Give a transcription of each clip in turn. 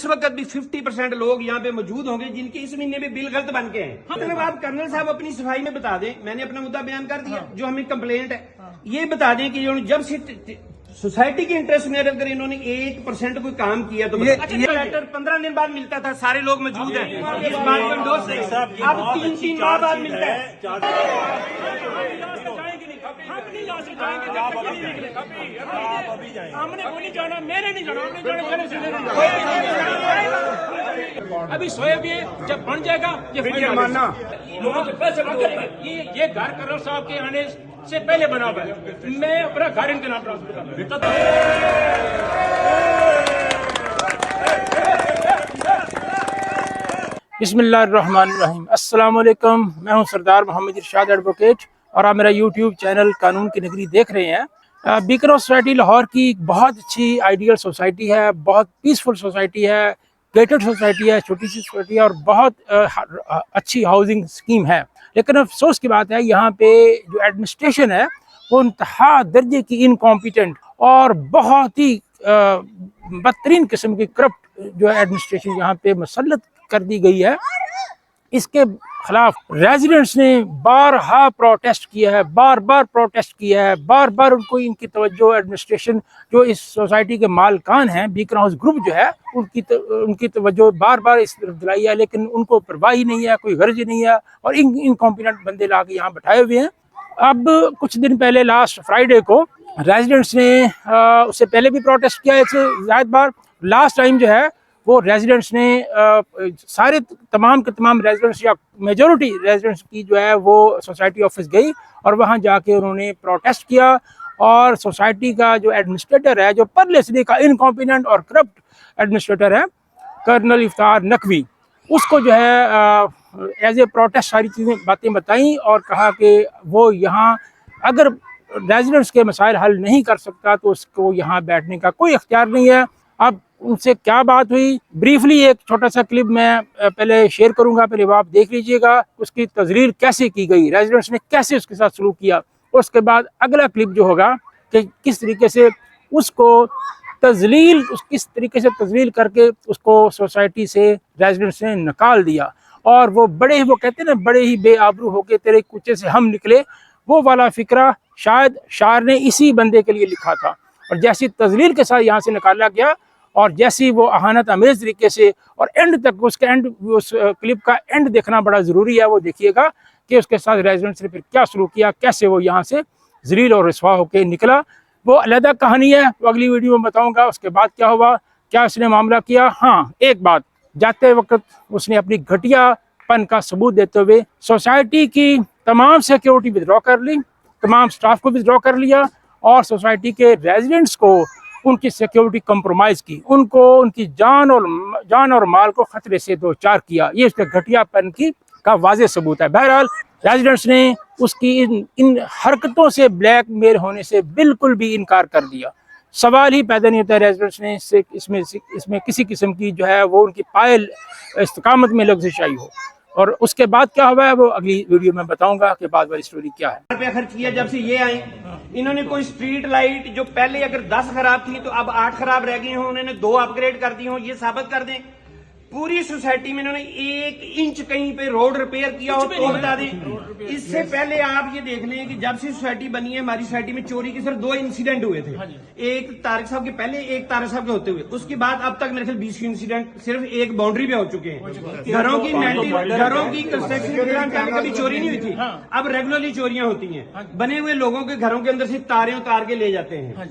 इस वक्त भी 50% लोग यहाँ पे मौजूद होंगे जिनके इस महीने में बिल गलत बन के हैं। मतलब आप कर्नल साहब अपनी सफाई में बता दें, मैंने अपना मुद्दा बयान कर दिया, जो हमें कंप्लेंट है ये बता दें कि जब से सोसाइटी के इंटरेस्ट में अगर इन्होंने 1% कोई काम किया तो ये लेटर 15 दिन बाद मिलता था, सारे लोग मौजूद हैं इस बात पर दोस्त से, अब 3-3 माह बाद मिलता है। हमने वो नहीं जाना, मैंने नहीं जाना, अभी सोए भी है, जब बन जाएगा ये मानना लोगों के पैसे ये घर कर्नल साहब के आने से पहले बना हुआ है। मैं अपना घर इनके नाम ट्रांसफर कर बिस्मिल्लाहिर्रहमानिर्रहीम। अस्सलाम वालेकुम, मैं हूं सरदार मोहम्मद इरशाद एडवोकेट और आप मेरा यूट्यूब चैनल कानून की नगरी देख रहे हैं। बीकरो सोसाइटी लाहौर की बहुत अच्छी आइडियल सोसाइटी है, बहुत पीसफुल सोसाइटी है, गेटेड सोसाइटी है, छोटी सी सोसाइटी है और बहुत अच्छी हाउसिंग स्कीम है। लेकिन अफसोस की बात है यहाँ पे जो एडमिनिस्ट्रेशन है वो इंतहा दर्जे की इनकॉम्पिटेंट और बहुत ही बदतरीन किस्म की करप्ट जो है एडमिनिस्ट्रेशन यहाँ पे मुसल्लत कर दी गई है। इसके खिलाफ रेजिडेंट्स ने बारहा प्रोटेस्ट किया है, बार बार प्रोटेस्ट किया है, बार बार उनको इनकी तवज्जो एडमिनिस्ट्रेशन जो इस सोसाइटी के मालकान हैं बीकरो हाउस ग्रुप जो है उनकी तवज्जो बार बार इस तरफ दिलाई है, लेकिन उनको परवाह ही नहीं है, कोई गर्ज नहीं है और इनकॉम्पिटेंट बंदे ला के यहाँ बैठाए हुए हैं। अब कुछ दिन पहले लास्ट फ्राइडे को रेजिडेंट्स ने उससे पहले भी प्रोटेस्ट किया एक से ज़्यादा बार। लास्ट टाइम जो है वो रेजिडेंट्स ने सारे तमाम के तमाम रेजिडेंट्स या मेजॉरिटी रेजिडेंट्स की जो है वो सोसाइटी ऑफिस गई और वहाँ जाके उन्होंने प्रोटेस्ट किया और सोसाइटी का जो एडमिनिस्ट्रेटर है, जो परलेसली का इनकॉम्पिटेंट और करप्ट एडमिनिस्ट्रेटर है कर्नल इफ्तार नकवी, उसको जो है एज ए प्रोटेस्ट सारी चीज़ें बातें बताई और कहा कि वो यहाँ अगर रेजिडेंट्स के मसाइल हल नहीं कर सकता तो उसको यहाँ बैठने का कोई इख्तियार नहीं है। अब उनसे क्या बात हुई, ब्रीफली एक छोटा सा क्लिप मैं पहले शेयर करूंगा, पहले वो आप देख लीजिएगा उसकी तजरीर कैसे की गई, रेजिडेंट्स ने कैसे उसके साथ सलूक किया। उसके बाद अगला क्लिप जो होगा कि किस तरीके से उसको किस तरीके से तजलील करके उसको सोसाइटी से रेजिडेंट्स ने निकाल दिया और वो कहते हैं ना, बड़े ही बेआबरू होके तेरे कुचे से हम निकले, वो वाला फिक्रा शायद शायर ने इसी बंदे के लिए लिखा था। और जैसी तजलील के साथ यहाँ से निकाला गया और जैसी वो अहानत अमेज तरीके से और एंड तक उस क्लिप का एंड देखना बड़ा ज़रूरी है। वो देखिएगा कि उसके साथ रेजिडेंट्स ने फिर क्या सलूक किया, कैसे वो यहाँ से ज़लील और रसवा होकर निकला। वो अलग कहानी है, वो अगली वीडियो में बताऊँगा उसके बाद क्या हुआ, क्या उसने मामला किया। हाँ, एक बात, जाते वक्त उसने अपनी घटियापन का सबूत देते हुए सोसाइटी की तमाम सिक्योरिटी विदड्रॉ कर ली, तमाम स्टाफ को विदड्रॉ कर लिया और सोसाइटी के रेजिडेंट्स को उनकी सिक्योरिटी कंप्रोमाइज़ की, उनको उनकी जान और माल को खतरे से दो चार किया। ये उसके घटियापन का वाज़ेह सबूत है। बहरहाल रेजिडेंट्स ने उसकी इन हरकतों से ब्लैकमेल होने से बिल्कुल भी इनकार कर दिया। सवाल ही पैदा नहीं होता रेजिडेंट्स ने इसमें किसी किस्म की जो है वो उनकी पायल इस्तकामत में लफ्ज़िश आई हो। और उसके बाद क्या हुआ है वो अगली वीडियो में बताऊंगा कि बाद वाली स्टोरी क्या है। रुपया खर्च किया जब से ये आए, इन्होंने कोई स्ट्रीट लाइट जो पहले अगर 10 खराब थी तो अब 8 खराब रह गई हो, उन्होंने 2 अपग्रेड कर दी हो, ये साबित कर दें। पूरी सोसाइटी में इन्होंने 1 इंच कहीं पे रोड रिपेयर किया हो तो बता दें। इससे पहले आप ये देख लें कि जब से सोसाइटी बनी है हमारी सोसाइटी में चोरी के सिर्फ 2 इंसिडेंट हुए थे, एक तारिक साहब के पहले, एक तारिक साहब के होते हुए, उसके बाद अब तक मेरे ख्याल 20 इंसिडेंट सिर्फ एक बाउंड्री पे हो चुके हैं। घरों की कंस्ट्रक्शन के दौरान पहले कभी चोरी नहीं हुई थी, अब रेगुलरली चोरियां होती हैं। बने हुए लोगों के घरों के अंदर से तारें उतार के ले जाते हैं।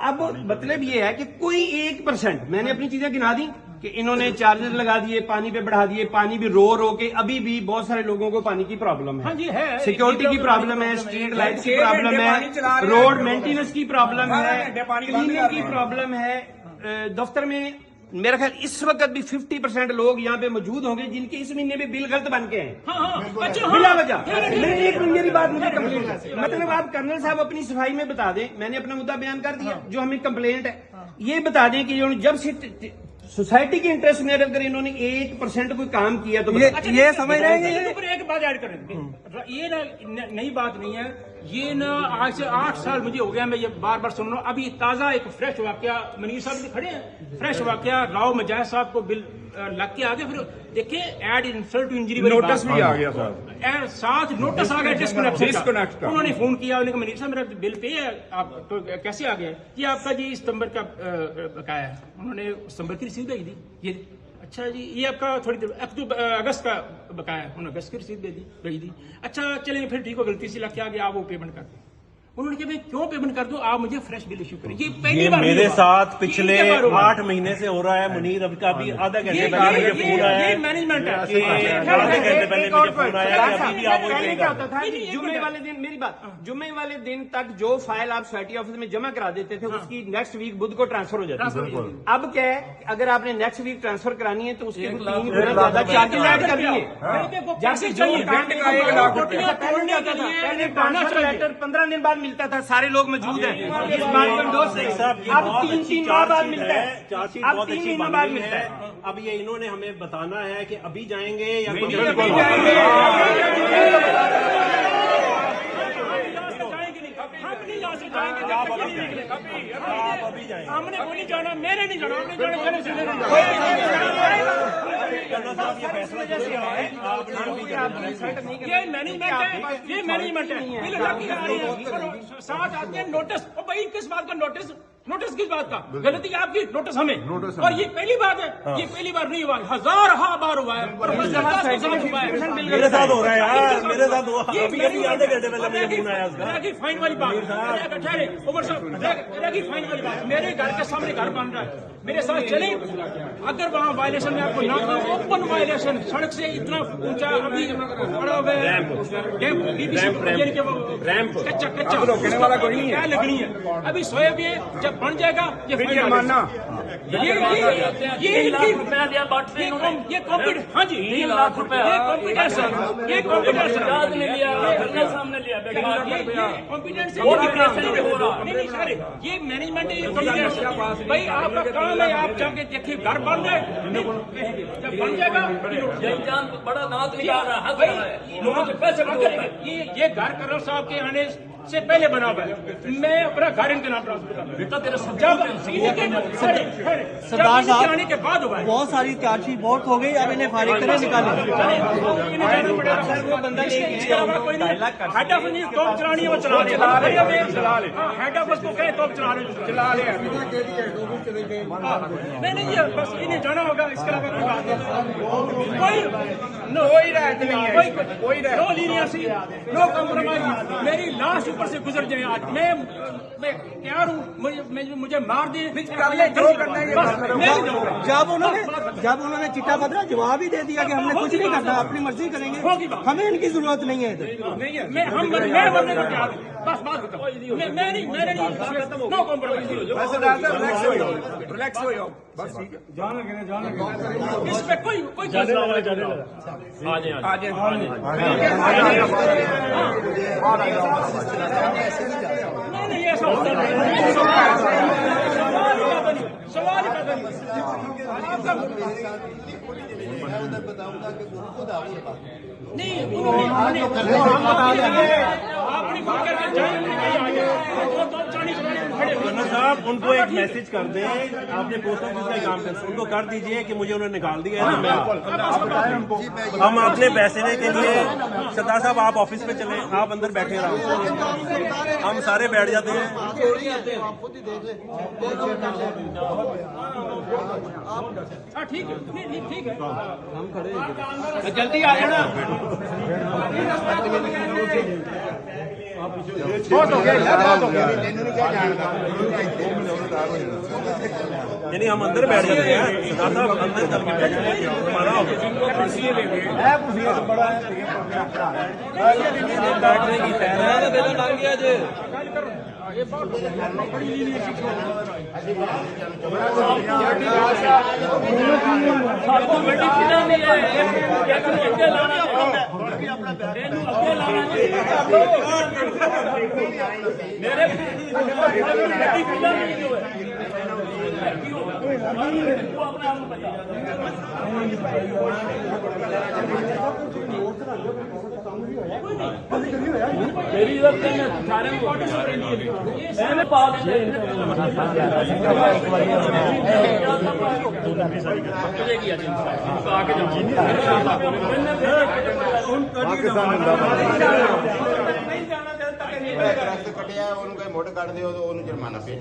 अब मतलब ये है कि कोई 1%, मैंने अपनी चीजें गिना दी कि इन्होंने चार्जर लगा दिए, पानी पे बढ़ा दिए, पानी भी रो के अभी भी बहुत सारे लोगों को पानी की प्रॉब्लम है। हाँ जी है, सिक्योरिटी की प्रॉब्लम है, स्ट्रीट लाइट की प्रॉब्लम है, रोड मेंटेनेंस की प्रॉब्लम है, क्लीनिंग की प्रॉब्लम है। दफ्तर में मेरा ख्याल इस वक्त भी 50% लोग यहाँ पे मौजूद होंगे जिनके इस महीने में बिल गलत बन के हैं बिला वजह। मेरी बात मुझे कंप्लेंट, मतलब आप कर्नल साहब अपनी सफाई में बता दें, मैंने अपना मुद्दा बयान कर दिया, जो हमें कंप्लेंट है ये बता दें कि जब से सोसाइटी के इंटरेस्ट में अगर इन्होंने 1% कोई काम किया तो ये समझ रहे हैं। एक बात ऐड करें, ये नई बात नहीं है। ये ना आज से 8 साल मुझे हो गया, मैं ये बार बार सुन रहा हूँ। अभी ताज़ा एक फ्रेश वाकया, मनीर साहब भी खड़े हैं, फ्रेश वाकया राव मजाहिद साहब को बिल लग के आ गया। फिर देखिए add insult to injury, notice भी आ गया साहब, साथ नोटिस आ गया डिस्कनेक्ट का। उन्होंने फोन किया, उन्होंने कहा मनीर साहब मेरा बिल पे है, आप तो कैसे आ गया? ये आपका जी सितंबर का बकाया है। उन्होंने सितंबर की रसीद भेज दी। ये अच्छा जी, ये आपका थोड़ी देर अगस्त का बकाया है, उन्होंने अगस्त की रसीद भेज दी। अच्छा चलें फिर ठीक हो, गलती से लग के आ गया, आप वो पेमेंट कर दें। उन्होंने कहा क्यों पेमेंट कर दो, आप मुझे फ्रेश बिल इशू करें। ये पहली बार मेरे साथ पिछले 8 महीने से हो रहा है मुनीर। अभी का भी आधा घंटे पहले मुझे फोन आया है, मैनेजमेंट है, आधे घंटे पहले मुझे फोन आया कि अभी भी आप वही पहले क्या होता था नहीं, नहीं, जुम्मे वाले दिन, मेरी बात, जुम्मे वाले दिन तक जो फाइल आप सोसाइटी ऑफिस में जमा करा देते थे उसकी नेक्स्ट वीक बुध को ट्रांसफर हो जाती थी। अब क्या है, अगर आपने नेक्स्ट वीक ट्रांसफर करानी है तो उसके 3 गुना ज्यादा चार्जेस ऐड कर दिए। जैसे जो घंटे का 1 लाख रुपए। पहले ट्रांसफर लेटर 15 दिन बाद मिलता था, सारे लोग मौजूद हैं, इस बात को दोस्त नहीं। अब 3 माह बाद मिलता है, चार्जशीट अब बहुत 3 अच्छी महीनों बन बाद गई मिलता है। है। अब ये इन्होंने हमें बताना है कि अभी जाएंगे या बिल्कुल कभी जाएंगे। हमने वो नहीं जाना, मैंने नहीं जाना, आपने जाना, मैंने सीधे नहीं जाना। ये फैसला जैसे है आपने ये मैनेजमेंट है, ये मैनेजमेंट है। बिल लग के आ रही है और साथ आते हैं नोटिस। और भाई किस बात का नोटिस? नोटिस किस बात का? गलती आपकी, नोटिस हमें। और ये पहली बात है, ये पहली बार नहीं हुआ, हजार बार हुआ है। मेरे साथ हो रहा है यार, मेरे साथ हुआ। अभी आधे घंटे पहले मुझे फोन आया उसका। फाइन वाली बात, उमर साहब फाइन वाली बात, मेरे घर के सामने घर बन रहा है, मेरे साथ चले। अगर वहाँ वायलेशन में आपको ना, ओपन वायलेशन, सड़क से इतना ऊंचा अभी बड़ा हुआ है, कच्चा कच्चा रोकने वाला कोई नहीं है। क्या लगनी है? अभी सोए भी है, जब बन जाएगा ये जुर्माना। ये कॉम्पिटेंस, हाँ जी 3 लाख रुपए ये कॉम्पिटेंस है, ये कॉम्पिटेंस है। याद नहीं लिया, अपने सामने लिया कॉम्पिटेंस नहीं सारे ये मैनेजमेंट है। भाई आपका काम है, आप जाके देखिए घर बन जाए, जब बन जाएगा जान बड़ा दांत निकाल रहा है, भाई लोगों के पैसे ये घर करो साहब के आने से पहले बना हुआ है। मैं अपना घर इनके नाम ट्रांसफर कर बेटा तेरा सब जब सरदार साहब आने के बाद हुआ है। बहुत सारी चार्जशीट बहुत हो गई, अब इन्हें फारिग करें, निकालें। वो बंदा इसके अलावा कोई नहीं। हेड ऑफिस नहीं, तोप चलानी है वो चला ले। हेड ऑफिस को कहे तोप चला ले। नहीं ये बस इन्हें जाना होगा, इसके अलावा कोई बात नहीं। कोई राहत नहीं है, कोई नो लीनियंसी, नो कॉम्प्रोमाइज। मेरी लाश ऊपर से गुजर जाए आज, मैं तैयार हूँ, मुझे मार दे, कर ले जो करना है ये करो। जब उन्होंने चिट्ठा पत्र जवाब ही दे दिया कि हमने कुछ नहीं करना, अपनी मर्जी करेंगे, हमें इनकी जरूरत नहीं है इधर। नहीं है, मैं मरने को तैयार हूँ। बस बात बताओ, मैं नहीं नो कॉम्प्रोमाइज। रिलैक्स हो जाओ, बस ठीक है। इस पे कोई नहीं ऐसा होता नहीं। सवाल ही पता नहीं। नहीं अपनी बात करके जाएंगे। साहब उनको एक मैसेज कर दें, आपने पोस्ट ऑफिस का काम कर, उनको कर दीजिए कि मुझे उन्होंने निकाल दिया है ना। हम अपने पैसे के लिए, सरदार साहब आप ऑफिस में चले, आप अंदर बैठे रहो, हम सारे बैठ जाते हैं। ठीक है, ठीक है, हम खड़े जल्दी आ जाना। बहुत हो गया, बहुत हो गया। यानी हम अंदर बैठ जाते हैं, सरदार साहब अंदर करके बैठ जाते हैं, हमारा बैठने की मेरी इधर से मैं सारे मैंने पास कटिया मुड़ कट दो जुर्माना पे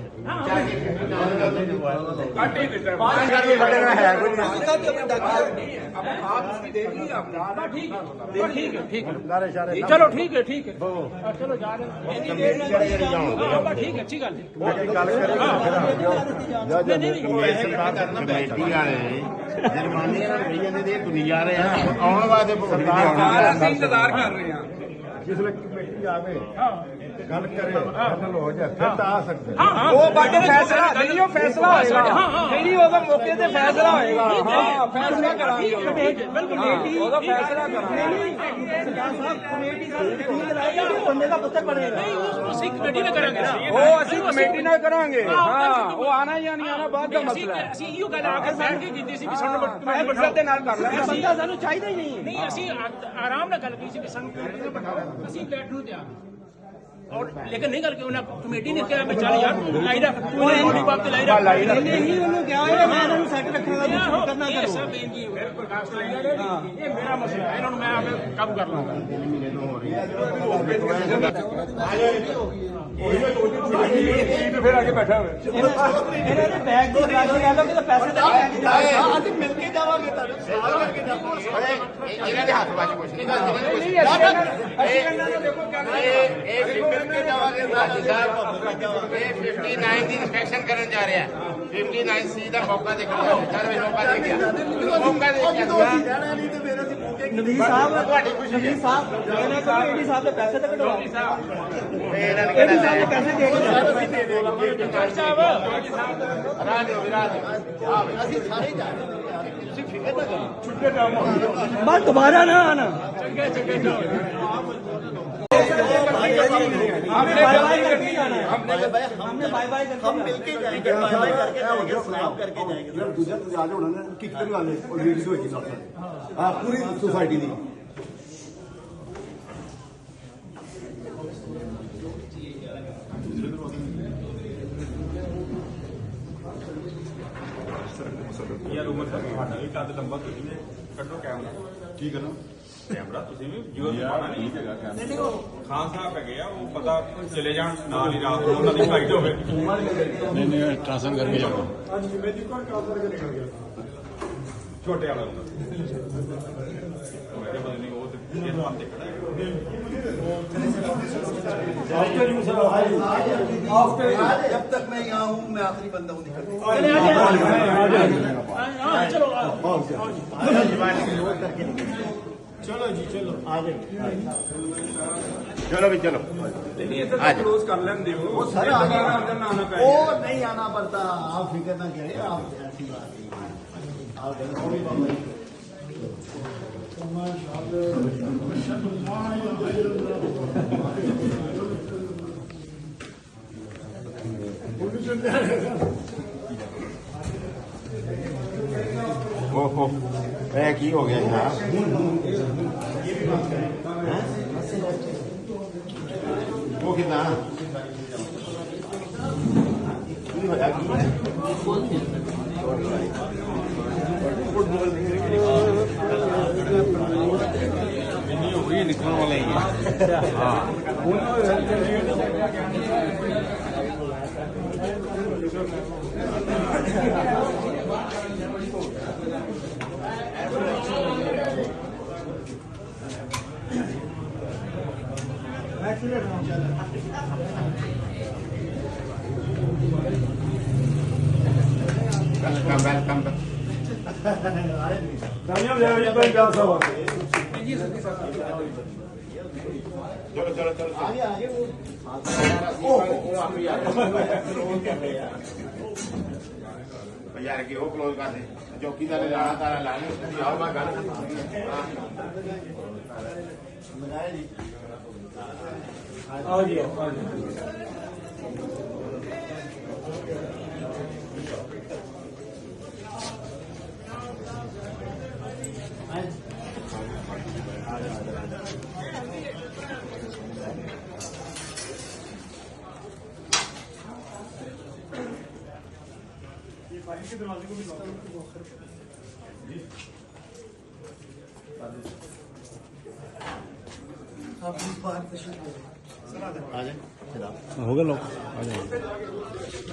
ठीक है चलो ठीक है चलो जा रहे हैं ठीक है अच्छी गल कमेटी वाले जुर्माने दुनिया रहे हैं आने वाले इंतजार कर रहे हैं जिसले कमेटी आवे गल करे फाइनल हो जाए फिर तो आ सकते वो बाकी फैसला नहीं, वो फैसला होएगा नहीं, ਉਹਦਾ ਮੌਕੇ ਤੇ ਫੈਸਲਾ ਹੋਏਗਾ। ਹਾਂ ਫੈਸਲਾ ਕਰਾਂਗੇ ਬਿਲਕੁਲ ਉਹਦਾ ਫੈਸਲਾ ਕਰਾਂਗੇ। ਸਰਕਾਰ ਸਾਹਿਬ ਕਮੇਟੀ ਦਾ ਠੀਕ ਲਾਏਗਾ ਬੰਦੇ ਦਾ ਪੁੱਤਰ ਬਣੇਗਾ। ਅਸੀਂ ਕਮੇਟੀ ਨਾਲ ਕਰਾਂਗੇ ਨਾ ਉਹ ਅਸੀਂ ਕਮੇਟੀ ਨਾਲ ਕਰਾਂਗੇ। ਹਾਂ ਉਹ ਆਣਾ ਜਾਂ ਨਹੀਂ ਆਣਾ ਬਾਅਦ ਦਾ ਮਸਲਾ ਹੈ। ਅਸੀਂ ਇਹੋ ਗੱਲ ਆ ਕੇ ਬੈਠ ਕੇ ਕੀਤੀ ਸੀ ਵੀ ਸਾਨੂੰ ਮੈਂ ਬੰਦੇ ਦੇ ਨਾਲ ਕਰ ਲਾਂਗੇ। ਬੰਦਾ ਸਾਨੂੰ ਚਾਹੀਦਾ ਹੀ ਨਹੀਂ। ਨਹੀਂ ਅਸੀਂ ਆਰਾਮ ਨਾਲ ਗੱਲ ਕੀਤੀ ਸੀ ਕਿ ਸਾਨੂੰ ਕਮੇਟੀ ਨਾਲ ਬਿਠਾਓ, ਅਸੀਂ ਬੈਠਣ ਨੂੰ ਤਿਆਰ और लेकिन नहीं करके उन्हें कमेटी ने क्या मैं चल यार लाई रख पूरी मोटी बात लाई रख ਨਹੀਂ ਉਹਨੂੰ ਕਿਹਾ ਹੈ ਮੈਂ ਇਹਨਾਂ ਨੂੰ ਸੈੱਟ ਰੱਖਾਂਗਾ ਤੁਸੀਂ ਕਰਨਾ ये ਕਰੋ। सब बेनती है प्रकाश लाई ये मेरा मसला है इन्होंने मैं आगे काबू कर लूंगा फिर आके बैठा हुआ ਇਹਨਾਂ ਦੇ ਬੈਗ ਦੀ ਤਲਾਸ਼ੀ ਲੈ ਲਓ ਕਿ ਪੈਸੇ ਦੇ ਅਸੀਂ ਮਿਲ ਕੇ ਜਾਵਾਂਗੇ ਤੁਹਾਨੂੰ ਸਾਲ ਕਰਕੇ ਜਾਵਾਂਗੇ ਇਹਨਾਂ ਦੇ ਹੱਥ ਵਿੱਚ ਕੁਝ ਨਹੀਂ ਅਸੀਂ ਇਹਨਾਂ ਨੂੰ ਦੇਖੋ ਕਹਿੰਦੇ ਇਹ ਮਿਲ ਕੇ ਜਾਵਾਂਗੇ ਸਾਡੀ ਸਾਹਿਬ ਇਹ 59 ਦੀ ਇਨਸਪੈਕਸ਼ਨ ਕਰਨ ਜਾ ਰਿਹਾ 59C ਦਾ ਮੌਕਾ ਦੇਖਣ ਜਾ ਰਿਹਾ ਚੱਲ ਮੌਕਾ ਦੇਖਿਆ ਨਵੀਂ ਸਾਹਿਬ ਨਵੀਂ ਸਾਹਿਬ ਇਹਨਾਂ ਕੋਲ ਏਡੀ ਸਾਹਿਬ ਦੇ ਪੈਸੇ ਤਾਂ ਕਢਵਾ ਇਹਨਾਂ ਨੇ ਏਡੀ ਸਾਹਿਬ ਦੇ ਪੈਸੇ ਦੇ ਅਸੀਂ ਸਾਰੇ ਜਾ ਰਹੇ ਤੁਸੀਂ ਫਿਕਰ ਨਾ ਕਰੋ ਬਸ ਦੁਬਾਰਾ ਨਾ ਆਣਾ हमने बाय बाय करके जाना है। हमने बाय बाय करके हम मिलके जाएंगे बाय बाय करके जाएंगे सलाम करके जाएंगे ਯਾਰ ਦੂਜਾ ਤੁਸੀਂ ਆ ਜਾਣਾ ਨਾ ਕਿੱਕਰ ਵਾਲੇ ਉਹ ਲੇਡੀਜ਼ ਹੋਏਗੀ ਨਾਲ ਆ ਪੂਰੀ ਸੁਸਾਇਟੀ ਦੀ ਯਾਰ ਉਮਰ ਦਾ ਸਾਡਾ ਵੀ ਕੱਦ ਲੰਬਾ ਤੁਸੀਂ ਵੀ ਕੱਢੋ ਕੈਮਰਾ ਕੀ ਕਰਨਾ ਕੈਮਰਾ ਤੁਸੀਂ ਵੀ ਜਿਉਂ ਪਾਣਾ ਨਹੀਂ ਹੈਗਾ ਕੈਮਰਾ ਖਾਨ ਸਾਹਿਬ ਹੈਗੇ ਆ ਉਹ ਪਤਾ ਚਲੇ ਜਾਣ ਨਾਲ ਹੀ ਰਾਤ ਨੂੰ ਉਹਨਾਂ ਦੀ ਫਲਾਈਟ ਹੋਵੇ ਨਹੀਂ ਟ੍ਰਾਂਸਫਰ ਕਰਕੇ ਜਾਣਾ ਛੋਟੇ ਵਾਲਾ ਹੁੰਦਾ ਮੇਰੇ ਬੰਦੇ ਨਹੀਂ ਉਹ ਤੇ ਇਹ ਦੁਕਾਨ ਤੇ ਖੜਾ ਹੈ जब तक मैं यहाँ हूँ मैं आखिरी बंदा हूँ निकल ਚਲੋ ਜੀ ਚਲੋ ਆ ਜਾਓ चलो भी चलो क्लोज कर लेंगे वो सर अंदर ना आना पड़ेगा वो नहीं आना पड़ता आप फिक्र ना करें आप ऐसी बात नहीं आप कोई बात नहीं ओहो की हो गया यार वो कितना निकलने वाला ही वेलकम चलो चलो चलो आगे आगे यार की हो क्लोज कर दे चौकीदार लाना तारा लाने आओ मैं गल आओ जी आ हो गया लोग आ जाओ।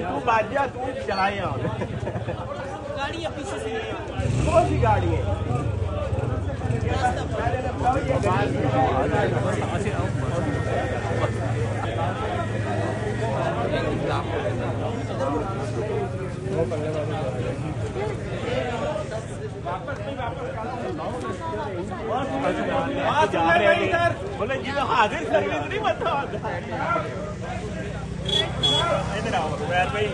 तू बाजिया तू चलाए गाड़ी पीछे से कौन सी गाड़ी है बोले जी हाजिर सर्विस नहीं बता इधर आओ भाई